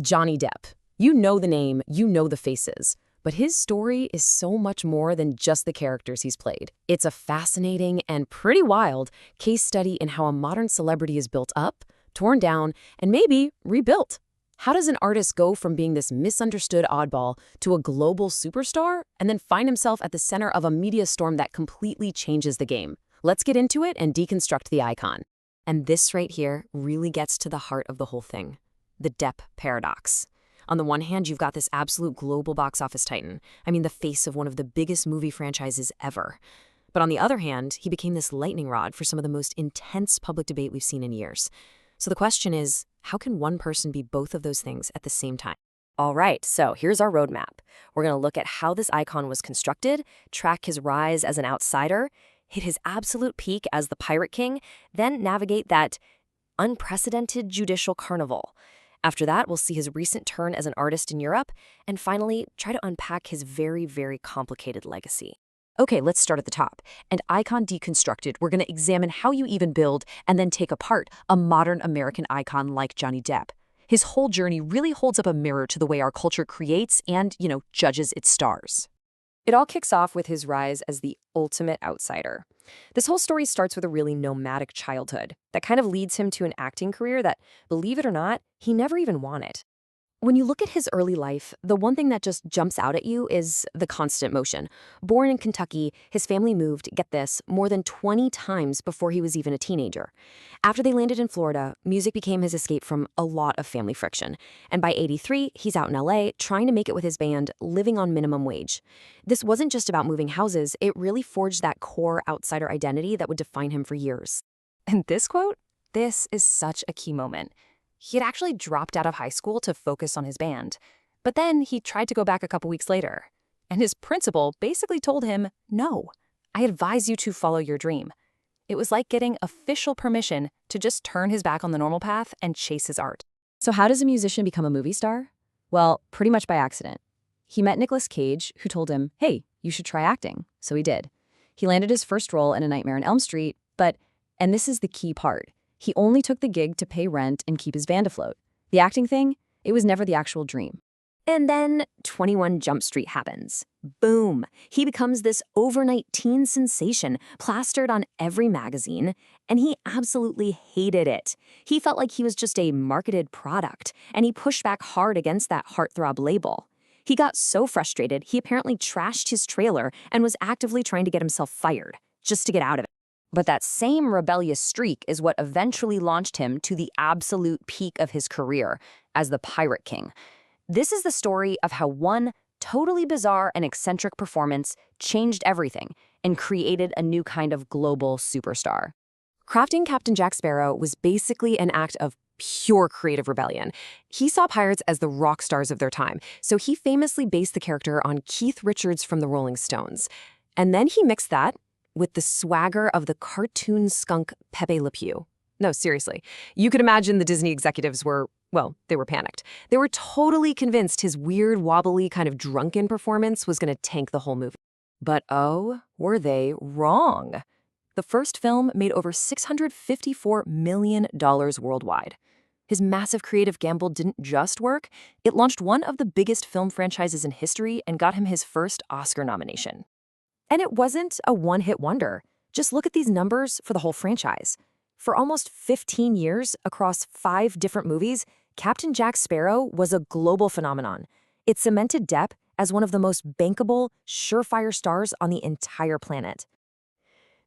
Johnny Depp. You know the name, you know the faces. But his story is so much more than just the characters he's played. It's a fascinating and pretty wild case study in how a modern celebrity is built up, torn down, and maybe rebuilt. How does an artist go from being this misunderstood oddball to a global superstar and then find himself at the center of a media storm that completely changes the game? Let's get into it and deconstruct the icon. And this right here really gets to the heart of the whole thing. The Depp paradox. On the one hand, you've got this absolute global box office titan. I mean, the face of one of the biggest movie franchises ever. But on the other hand, he became this lightning rod for some of the most intense public debate we've seen in years. So the question is, how can one person be both of those things at the same time? All right, so here's our roadmap. We're going to look at how this icon was constructed, track his rise as an outsider, hit his absolute peak as the Pirate King, then navigate that unprecedented judicial carnival. After that, we'll see his recent turn as an artist in Europe, and finally, try to unpack his very, very complicated legacy. Okay, let's start at the top. And Icon Deconstructed, we're going to examine how you even build and then take apart a modern American icon like Johnny Depp. His whole journey really holds up a mirror to the way our culture creates and, judges its stars. It all kicks off with his rise as the ultimate outsider. This whole story starts with a really nomadic childhood that kind of leads him to an acting career that, believe it or not, he never even wanted. When you look at his early life, the one thing that just jumps out at you is the constant motion. Born in Kentucky, his family moved, get this, more than 20 times before he was even a teenager. After they landed in Florida, music became his escape from a lot of family friction. And by '83, he's out in LA, trying to make it with his band, living on minimum wage. This wasn't just about moving houses, it really forged that core outsider identity that would define him for years. And this quote? This is such a key moment. He had actually dropped out of high school to focus on his band. But then he tried to go back a couple weeks later. And his principal basically told him, no, I advise you to follow your dream. It was like getting official permission to just turn his back on the normal path and chase his art. So how does a musician become a movie star? Well, pretty much by accident. He met Nicolas Cage, who told him, hey, you should try acting. So he did. He landed his first role in A Nightmare on Elm Street, but, and this is the key part, he only took the gig to pay rent and keep his band afloat. The acting thing, it was never the actual dream. And then 21 Jump Street happens. Boom! He becomes this overnight teen sensation, plastered on every magazine, and he absolutely hated it. He felt like he was just a marketed product, and he pushed back hard against that heartthrob label. He got so frustrated, he apparently trashed his trailer and was actively trying to get himself fired, just to get out of it. But that same rebellious streak is what eventually launched him to the absolute peak of his career as the Pirate King. This is the story of how one totally bizarre and eccentric performance changed everything and created a new kind of global superstar. Crafting Captain Jack Sparrow was basically an act of pure creative rebellion. He saw pirates as the rock stars of their time, so he famously based the character on Keith Richards from the Rolling Stones. And then he mixed that with the swagger of the cartoon skunk Pepe Le Pew. No, seriously. You could imagine the Disney executives were, well, they were panicked. They were totally convinced his weird, wobbly, kind of drunken performance was going to tank the whole movie. But oh, were they wrong? The first film made over $654 million worldwide. His massive creative gamble didn't just work, it launched one of the biggest film franchises in history and got him his first Oscar nomination. And it wasn't a one-hit wonder. Just look at these numbers for the whole franchise. For almost 15 years, across 5 different movies, Captain Jack Sparrow was a global phenomenon. It cemented Depp as one of the most bankable, surefire stars on the entire planet.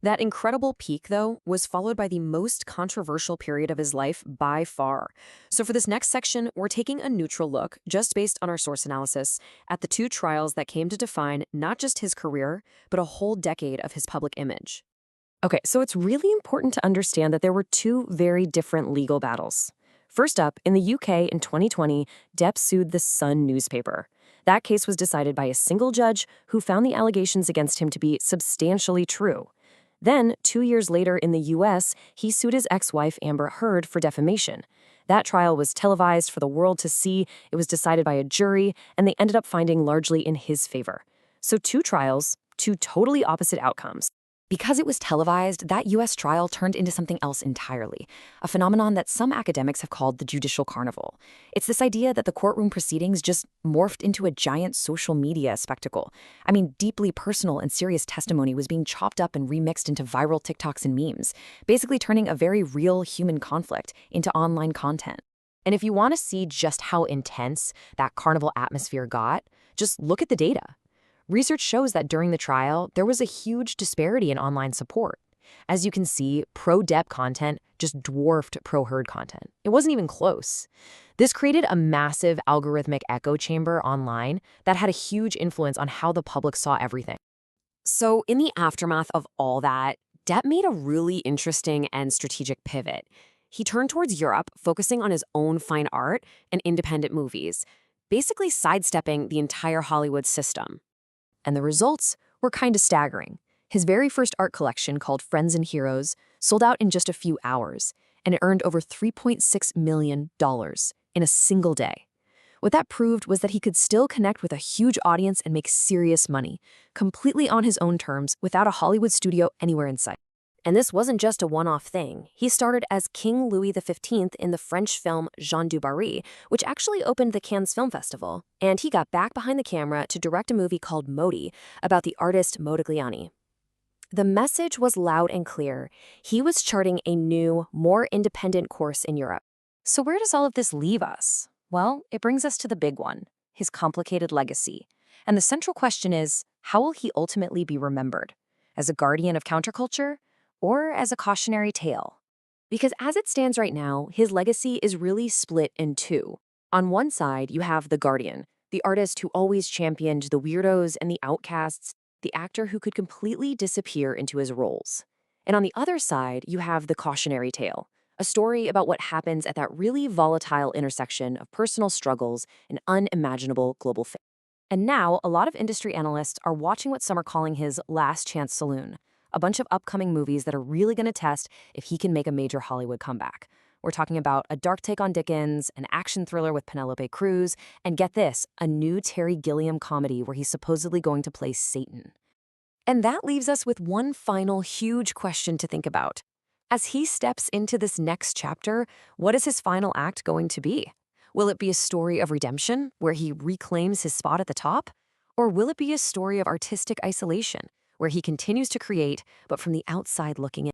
That incredible peak, though, was followed by the most controversial period of his life by far. So for this next section, we're taking a neutral look, just based on our source analysis, at the 2 trials that came to define not just his career, but a whole decade of his public image. Okay, so it's really important to understand that there were 2 very different legal battles. First up, in the UK in 2020, Depp sued the Sun newspaper. That case was decided by a single judge who found the allegations against him to be substantially true. Then, 2 years later in the US, he sued his ex-wife Amber Heard for defamation. That trial was televised for the world to see, it was decided by a jury, and they ended up finding largely in his favor. So 2 trials, 2 totally opposite outcomes. Because it was televised, that U.S. trial turned into something else entirely, a phenomenon that some academics have called the judicial carnival. It's this idea that the courtroom proceedings just morphed into a giant social media spectacle. I mean, deeply personal and serious testimony was being chopped up and remixed into viral TikToks and memes, basically turning a very real human conflict into online content. And if you want to see just how intense that carnival atmosphere got, just look at the data. Research shows that during the trial, there was a huge disparity in online support. As you can see, pro-Depp content just dwarfed pro-Heard content. It wasn't even close. This created a massive algorithmic echo chamber online that had a huge influence on how the public saw everything. So in the aftermath of all that, Depp made a really interesting and strategic pivot. He turned towards Europe, focusing on his own fine art and independent movies, basically sidestepping the entire Hollywood system. And the results were kind of staggering. His very first art collection, called Friends and Heroes, sold out in just a few hours, and it earned over $3.6 million in a single day. What that proved was that he could still connect with a huge audience and make serious money, completely on his own terms, without a Hollywood studio anywhere in sight. And this wasn't just a one-off thing. He started as King Louis XV in the French film Jean du Barry, which actually opened the Cannes Film Festival. And he got back behind the camera to direct a movie called Modi, about the artist Modigliani. The message was loud and clear. He was charting a new, more independent course in Europe. So where does all of this leave us? Well, it brings us to the big one, his complicated legacy. And the central question is, how will he ultimately be remembered? As a guardian of counterculture? Or as a cautionary tale? Because as it stands right now, his legacy is really split in two. On one side, you have the Guardian, the artist who always championed the weirdos and the outcasts, the actor who could completely disappear into his roles. And on the other side, you have the cautionary tale, a story about what happens at that really volatile intersection of personal struggles and unimaginable global fame. And now, a lot of industry analysts are watching what some are calling his last chance saloon, a bunch of upcoming movies that are really going to test if he can make a major Hollywood comeback. We're talking about a dark take on Dickens, an action thriller with Penelope Cruz, and get this, a new Terry Gilliam comedy where he's supposedly going to play Satan. And that leaves us with one final huge question to think about. As he steps into this next chapter, what is his final act going to be? Will it be a story of redemption, where he reclaims his spot at the top? Or will it be a story of artistic isolation, where he continues to create, but from the outside looking in?